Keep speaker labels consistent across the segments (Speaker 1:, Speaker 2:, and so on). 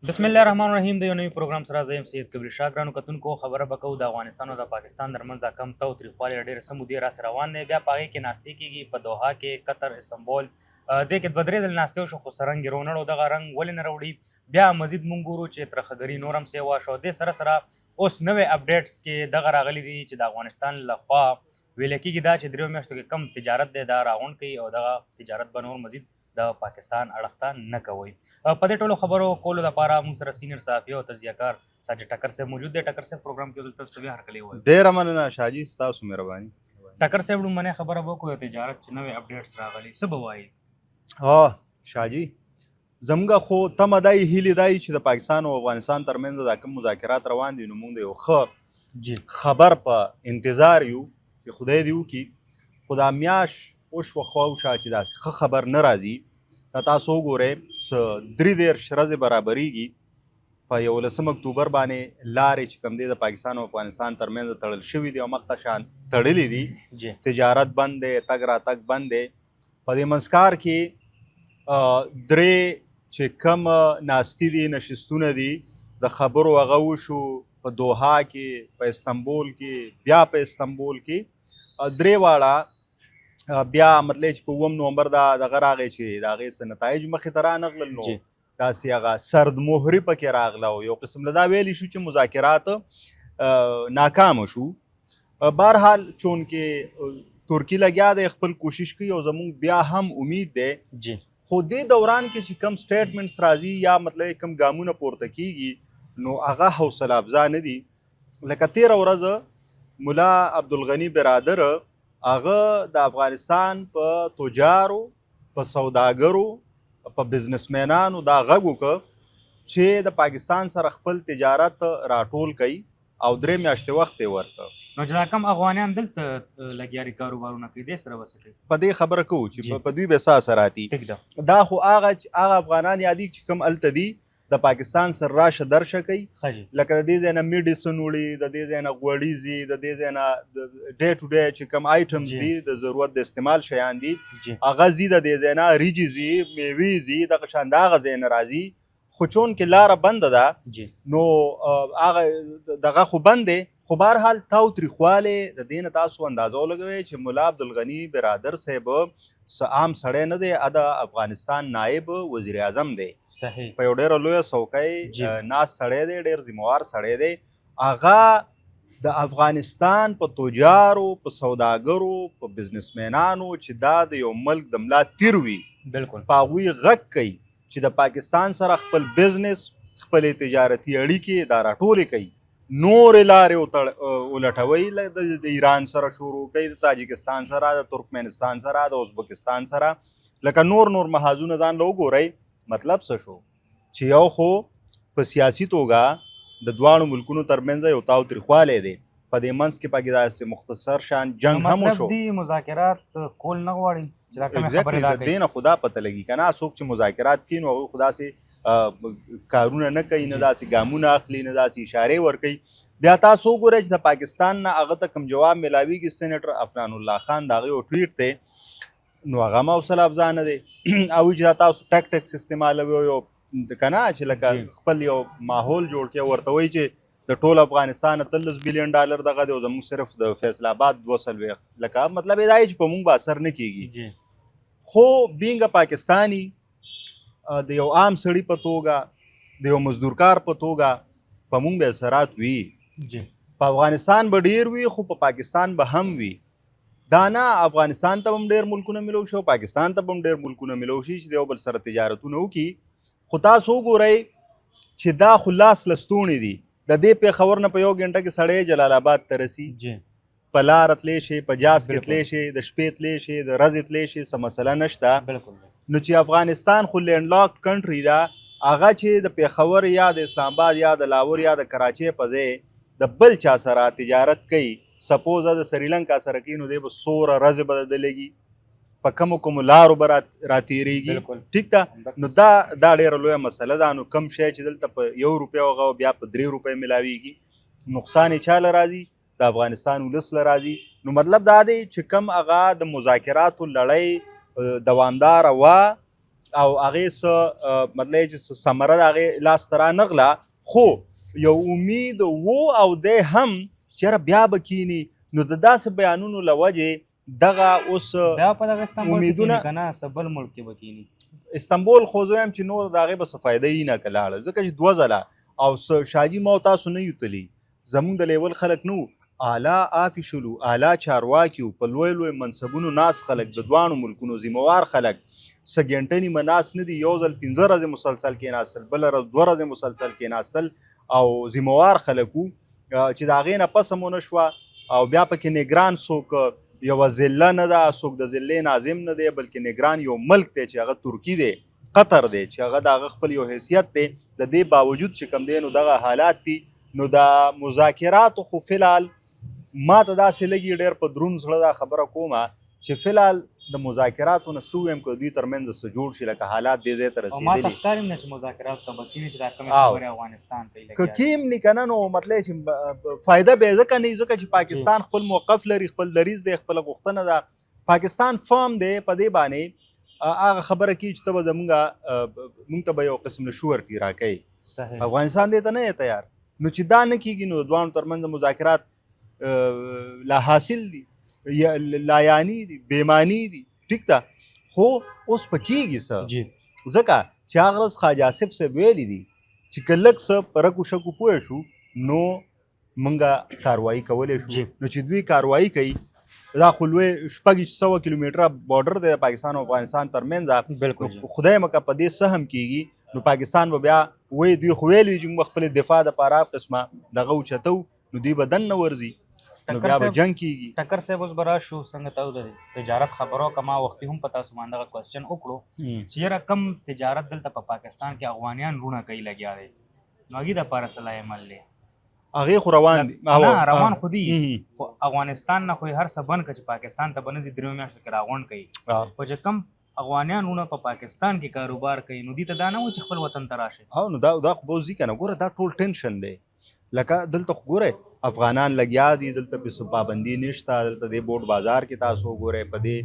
Speaker 1: بسم الله الرحمن الرحیم د یو نوي پروګرام سره زه یم سید کبیر شاه. ګرانو کتونکو، خبره به کوو د افغانستان او د پاکستان ترمنځ دا کم تاوتریخوالی ډېرې څه مودې راسې روان دی. بیا په هغې کې ناستې کېږي په دوحه کې، قطر، استنبول. دې کې دوه درې ځلې ناستې وشو خو څه رنګ یې رونړ او دغه رنګ ولې نه راوړي. بیا مزید مونږ ګورو چې ترخګري نور هم سیوا شو. دې سره سره اوس نوې اپډیټس کې دغه راغلي دي چې د افغانستان لخوا ویل کېږي دا چې دریو میاشتو کې کم تجارت دی دا راغونډ کوي او دغه تجارت به نور مزید د پاکستان اړخ ته نه کوئ. په دې ټولو خبرو کولو لپاره موږ سره سینیر صحافي او تجزیه کار ساجد ټکر صاحب موجود دی. ټکر صاحب پروګرام کې دلته بیا هرکلی وایو.
Speaker 2: ډېره مننه شاجي، ستاسو مهرباني.
Speaker 1: ټکر صاحب لومړنۍ خبره به وکړو د تجارت چې نوې اپډیټس راغلي څه به وایي؟
Speaker 2: شاجي زموږ خو تمه دا هیلې دا چې د پاکستان او افغانستان ترمنځ دا کوم مذاکرات روان دي نو موږ د یو ښه خبر په انتظار یو چې خدای دې وکړي. خو دا میاشت وشوه خواوشا چې داسې ښه خبر نه راځي. تاسو وګورئ څه 33 ورځې برابرېږي په 11 اکتوبر باندې لارې چې کوم دی د پاکستان او افغانستان ترمنځ تړل شوي دي او مخته شان تړلي دي. تجارت بند دی، تګ راتګ بند دی. په دې منځکار کې درې چې کم ناستې دي، نشستونه دي، د خبرو هغه وشو په دوحه کې، په استنبول کې، بیا په استنبول کې درې واړه بیا مطلب چې په 9 نومبر دغه راغی چې د هغې څه نتایج مخې ته رانغلل نو داسې هغه سرد مهرې پکې راغله او یو قسم له دا ویلی شو چې مذاکرات ناکامه شو. بهرحال چونکې ترکی لګیا دی خپل کوشش کوي او زموږ بیا هم امید دی. خو دې دوران کې چې کم سټیټمنټس راځي یا مطلب کم ګامونه پورته کیږي نو هغه حوصله افزا نه دي. لکه 13 ورځ ملا عبدالغني برادر هغه د افغانستان په تجارو، په سوداګرو، په بزنسمینانو دا غږ وکړ چې د پاکستان سره خپل تجارت راټول کوي او 3 میاشتې وخت یې ورکړ.
Speaker 1: نو چې دا کم افغانیان دلته لګیا دي کاروبارونه کوي، دې سره به څه کوي؟
Speaker 2: په دې خبره کوو چې په دوی به څه اثرات دي. دا خو هغه افغانان یادي چې کوم هلته دي د پاکستان سره راشه درشه کوي. لکه د دې ځای نه میډیسن وړي، د دې ځای نه غوړي ځي، د دې ځای نه ډے ټو ډے چې کوم آیټمز دي د ضرورت د استعمال شیان دي هغه ځي، د دې ځای نه وریجې ځي، میوې ځي، دغه شان د هغه ځای نه راځي. خو چون کې لاره بنده ده نو هغه دغه خو بند دی. خو بهرحال تاوتریخوالی د دې نه تاسو اندازه ولګوئ چې ملا عبدالغني برادر صاحب عام سړی نه دی، د افغانستان نایب وزیر اعظم دی. په یو ډېره لویه څوکۍ ناست سړی دی، ډېر ذمهوار سړی دی. هغه د افغانستان په تجارو، په سوداګرو، په بزنسمینانو چې دا د یو ملک د ملا تیر وي په هغوی غږ کوي چې د پاکستان سره خپل بزنس، خپلې تجارتي اړیکې دا راټولې کوي. نورې لارې ولټوي، د ایران سره شروع کوي، د تاجکستان سره، د ترکمنستان سره، د ازبکستان سره، لکه نور محاذونه ځان له وګورئ. مطلب څه شو چې یو خو په سیاسي توګه د دواړو ملکونو ترمنځ یو تاوتریخوالی دی. په دې منځ کې پکې داسې مختصر شان جنګ هم وشو.
Speaker 1: مطلب دی مذاکرات کول نه غواړي چې دا کومې خبرې دا کوي.
Speaker 2: د دې نه خو دا پته لګي که نه څوک چې مذاکرات کوي نو هغوی خو داسې کارونه نه کوي، نه داسې ګامونه اخلي، نه داسې اشارې ورکوي. بیا تاسو وګورئ چې د پاکستان نه هغه ته کوم جواب میلاویږي، سینیټر افنان الله خان د هغې یو ټویټ دی نو هغه هم حوصله افزا نه دی. هغوی چې دا تاسو ټیکټکس استعمالوي یو که نه چې لکه خپل یو ماحول جوړ کړي، ورته وایي چې د ټول افغانستان 13 بلیون ډالر دغه دی او زموږ صرف د فیصل آباد 240. لکه مطلب یې دا چې په موږ به اثر نه کیږي. خو بینګ پاکستانی د یو عام سړي په توګه، د یو مزدورکار په توګه په موږ به اثرات وي. په افغانستان به ډیر وي خو په پاکستان به هم وي. دا نه افغانستان ته هم ډیر ملکونه ملو شي او پاکستان ته هم ډیر ملکونه ملو شي چې د یو بل سره تجارتونه وکړي. خو تاسو وګورئ چې دا خو لاس لستوڼي دي. د دې پېښور نه په 1 غنټه کې سړی جلال آباد ته رسي، په لاره تلی شي، په جاز کې تلی شي، د شپې تلی شي، د ورځې تلی شي، څه مسله نشته. نو چې افغانستان خو لینډ لاک کنټري ده، هغه چې د پېښور یا د اسلام آباد یا د لاهور یا د کراچۍ په ځای د بل چا سره تجارت کوي، سپوز د سریلنکا سره کوي نو دی به 100 ورځې به د لګي، په کومو لارو به راتېرېږي. ټیک ده. نو دا ډېره لویه مسله ده. نو کم شی چې دلته په 1 روپۍ هغه بیا په 3 روپۍ میلاویږي، نقصان یې چا له راځي؟ د افغانستان ولس له راځي. نو مطلب دا دی چې کم هغه د مذاکراتو لړۍ دوامداره وه او هغې څه مطلب چې څه ثمره د هغې لاسته رانغله خو یو امید و او دی هم چېرې بیا به کینی نو د داسې بیانونو له وجې دغه اوس
Speaker 1: بیا په دغه استانبول کې
Speaker 2: امیدونه
Speaker 1: کینی که نه څه بل ملک کې به کینی
Speaker 2: استنبول خو زه وایم چې نور د هغې به څه فایده یې نه که لاړه ځکه چې دوه ځله او څه شاجي ما او تاسو نه یو تلي زمونږ د لیول خلک نه وو اعلی آفیشلو اعلی چارواکي وو په لوی لوی منصبونو ناست خلک د دواړو ملکونو ذمهوار خلک څه ګنټه نیمه ناست نه دي یو ځل 15 ورځې مسلسل کېناستل بله ورځ 2 ورځې مسلسل کېناستل او ذمهوار خلک وو چې د هغې نه پس هم ونه شوه او بیا پکې نګران څوک یوه ضله نه ده څوک د ضلې ناظم نه دی بلکې نګران یو ملک دی چې هغه ترکي دی قطر دی چې هغه د هغه خپل یو حیثیت دی د دې باوجود چې کوم دی نو دغه حالات دي نو د مذاکراتو خو فلحال ما ته داسې لګي ډېر په دروند زړه دا خبره کومه چې فلحال د مذاکراتو نه څه ووایم که دوی ترمنځ څه جوړ شي لکه حالات دې ځای ته
Speaker 1: او ما ته
Speaker 2: رسېدلي
Speaker 1: ښکاري نه چې مذاکرات ته به کینی چې دا کومې خبرې افغانستان ته یې
Speaker 2: که
Speaker 1: لګیا دي.
Speaker 2: کیم نی کنه نو مطلب چې فایده به ځکه نه ځکه چې پاکستان خپل موقف لري خپل دریځ دی خپل غوښتنه ده پاکستان فارم دی په دې باندې هغه خبره کوي چې ته به موږ ته به یو قسم نشور کی راکوي
Speaker 1: صحیح
Speaker 2: افغانستان دې ته نه تیار نو چې دا نه کیږي نو دوانو ترمنځ مذاکرات لا حاصل دي یا لایانی دي بیمانی دي ټیک ده خو اوس په کیږي څه
Speaker 1: جی
Speaker 2: ځکه چې هغه ورځ خواجه آصف صاحب ویلي دي چې که لږ څه په رګو شګو پوه شو نو موږ کاروایي کولی شو
Speaker 1: جی.
Speaker 2: نو چې دوی کاروایي کوي دا خو لوی 600 کیلومتره بارډر دی د پاکستان او افغانستان ترمنځ
Speaker 1: بالکل جی.
Speaker 2: نو خدای مکه په دې څه هم کیږي نو پاکستان به بیا وایي دوی خو ویلي چې موږ خپل دفاع دپاره هر قسمه دغه اوچتو نو دوی به دننه ورځي نو بیا به جنګ کیږي
Speaker 1: ټکر صاحب اوس به راشو څنګه ته د تجارت خبرو کما وختي هم په تاسو باندې دغه کوېسچن وکړو چې یاره کم تجارت دلته په پاکستان کې افغانیان رونه کوي لګیا دی نو هغې دپاره څه لا عمل دی
Speaker 2: هغې خو روان دي
Speaker 1: نه روان خو دي خو افغانستان نه خو یې هر څه بند کړه چې پاکستان ته به نه ځي درېیو میاشتو کې راغونډ کوي خو چې کم افغانیان رونه په پاکستان کې کاروبار کوي نو دې ته دا نه و چې خپل وطن ته راشي
Speaker 2: او نو دا خو به وځي که نه ګوره دا ټول ټینشن دی لکه دلته خو ګورئ افغانان لګیا دي دلته پې پابندي نشته دلته دې بوټ بازار کې تاسو وګورئ په دې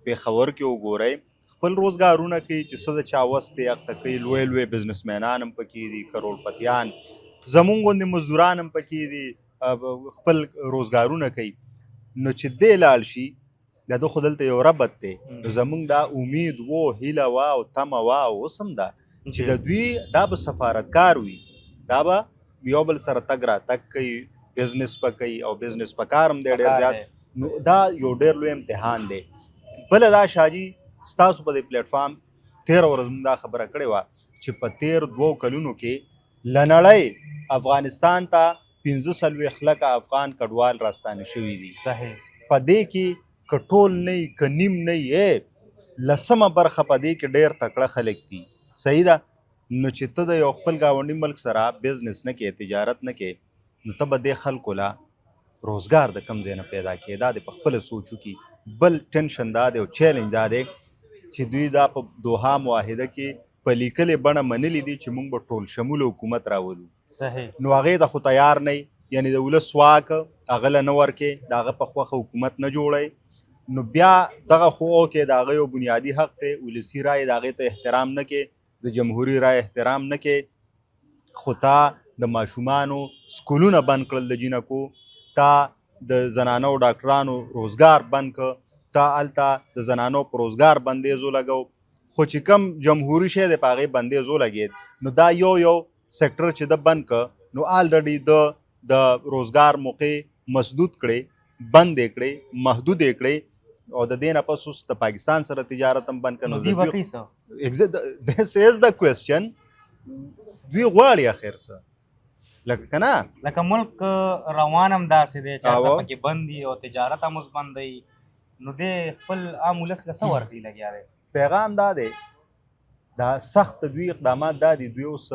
Speaker 2: پېښور کې وګورئ خپل روزګارونه کوي چې څه د چا وس دی هغه ته کوي لوی لوی بزنسمینان هم پکې دي کروړپتیان زمونږ غوندې مزدوران هم پکې دي خپل روزګارونه کوي نو چې دې لاړ شي د ده خو دلته یو ربط دی نو زمونږ دا امید و هیله وه او تمه وه او اوس هم ده چې د دوی دا به سفارتکار وي دا به یو بل سره تګ راتګ کوي بزنس به کوي او بزنس په کار هم دی ډېر زیات نو دا یو ډېر لوی امتحان دی بله دا شاجي ستاسو په دې پلیټفارم 13 ورځ موږ دا خبره کړې وه چې په 13 کلونو کې له نړۍ افغانستان ته 45 لکه افغان کډوال راستانه شوي دي
Speaker 1: صحیح
Speaker 2: په دې کې که ټول نه وي که نیم نه وي لسمه برخه په دې کې ډېر تکړه خلک دي صحیح ده نو چې ته د یو خپل ګاونډي ملک سره بزنس نه کې تجارت نه کې نو ته به دې خلکو لا روزګار د کم ځای نه پیدا کړې دا د په خپله سوچو کې بل ټینشن دا دی او چیلنج دا دی چې دوی دا په دوحا معاهده کې په لیکلې بڼه منلي دي چې موږ به ټول شمول حکومت راولو
Speaker 1: صحیح
Speaker 2: نو هغې ته خو تیار نه یعنی د ولس واک هغه له نه ورکې د هغه په خوښه حکومت نه جوړی نو بیا دغه خو اوکې د هغه یو بنیادي حق دی ولسي رایې د هغې ته احترام نه کې د جمهوري رای احترام نه کې خو تا د ماشومانو سکولونه بند کړل د جینکو تا د زنانو ډاکټرانو روزګار بند کړ تا هلته د زنانو په روزګار بندیز ولګو خو چې کم جمهوري شی دی په هغې بندیز ولګېد نو دا یو سیکټر چې د بند کړ نو آلریډي د روزګار موقع مسدود کړې بند یې کړې محدود یې کړې او د دې نه پس اوس د پاکستان سره تجارت هم بند
Speaker 1: نو دوی به کوي څه
Speaker 2: this is the question دوی غواړي اخر څه لکه که نه
Speaker 1: لکه ملک روان هم داسې دی چې هر څه پکې بند دي او تجارت هم اوس بند دی نو دې خپل عام ولس له څه ورکوي لګیا دی
Speaker 2: پیغام دا دی دا سخت دوی اقدامات دا دي دوی اوس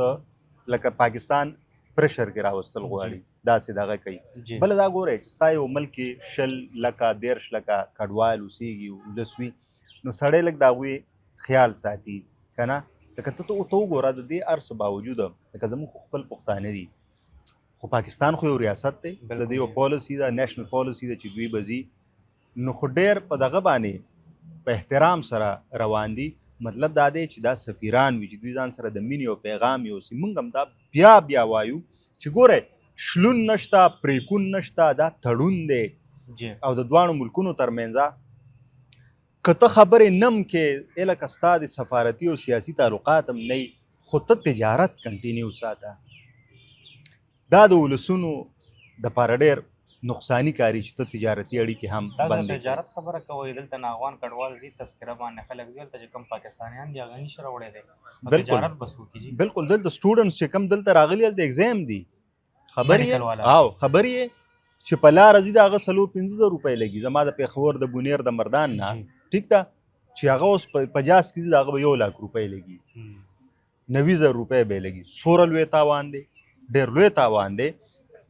Speaker 2: لکه پاکستان پرشر کې راوستل غواړي داسې دغه کوي بله دا ګورئ چې ستا یو ملک کې 20 لکه 13 لکه کډوال اوسېږي ولس وي نو سړی لږ د هغوی خیال ساتي که نه لکه ته وګوره د دې هر څه باوجوده لکه زموږ خو خپل پښتانه دي خو پاکستان خو یو ریاست دی د دې یو پالیسي ده نیشنل پالیسي ده چې دوی به ځي نو خو ډېر په دغه باندې په احترام سره روان دي مطلب دا دی چې دا سفیران وي چې دوی ځان سره د مینې او پیغام یوسي. موږ هم دا بیا بیا وایو چې ګورئ شلون نشته پریکون نشته، دا تړون دی او د دواړو ملکونو ترمنځه که ته خبرې نم کې لکه ستا د سفارتي او سیاسي تعلقات هم نه خو ته تجارت کنټینیو ساته. دا د ولسونو دپاره ډېر نقصاني کاري چې ته تجارتي اړیکې هم بندې کړې.
Speaker 1: تجارت خبره کوئ، دلته افغان کډوال ځي تذکره باندې خلک ځي، هلته چې کوم پاکستانیان دي هغه نشي راوړی دی، تجارت بس وکړي.
Speaker 2: بالکل دلته سټوډنټس چې کوم دلته راغلي هلته ایګزام دي، خبرې یې چې په لاره ځي د هغه 4-5 روپۍ لګي. زما د پېښور د بونیر د مردان نه ټیک ده چې هغه اوس په جاز کې ځي د هغه به 1 لک روپۍ لګي، 90,000 روپۍ به یې لګي. سوره لوی تاوان دی، ډېر لوی تاوان دی.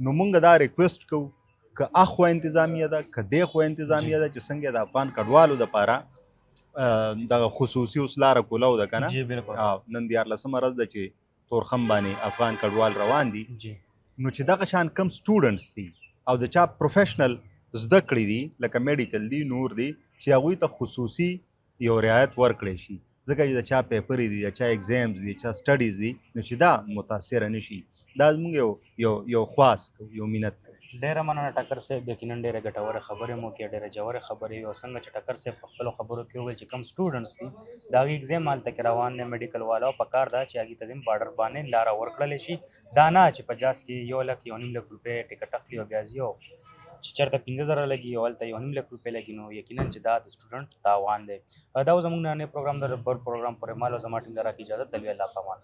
Speaker 2: نو موږ دا ریکویسټ کوو که اخوا انتظامیه ده که دېخوا انتظامیه ده چې څنګه د افغان کډوالو دپاره دغه خصوصي اوس لاره کولاو ده که نه، نن 14مه ورځ ده چې تورخم باندې افغان کډوال روان دي. نو چې دغه شان کم سټوډنټس دي او د چا پروفیشنل زده کړي دي لکه میډیکل دي نور دي چې هغوی ته خصوصي یو رعایت ورکړی شي، ځکه چې د چا پیپرې دي، د چا ایګزامز دي، چا سټډیز دي، نو چې دا متاثره نشي. دا زموږ یو خواست کوو، یو منت کوو.
Speaker 1: ډېره مننه ټکر صاحب، یقینا ډېرې ګټورې خبرې مو کړې، ډېرې ژورې خبرې وي. او څنګه چې ټکر صاحب په خپلو خبرو کې وویل چې کوم سټوډنټس دي د هغې ایګزام هلته کې روان دی میډیکل والا، او پکار ده چې هغې ته د بارډر باندې لاره ورکړلی شي. دا نه چې په جاز کې 1 لک 1.5 لک روپۍ ټکټ اخلي او بیا ځي او چې چېرته 15,000 لګي او هلته 1.5 لک روپۍ لګي، نو یقینا چې دا د سټوډنټ تاوان دی. دا و زموږ نننی پروګرام. د بل پروګرام پورې مهال زما ټیم له راکړې اجازت. د الله پامان.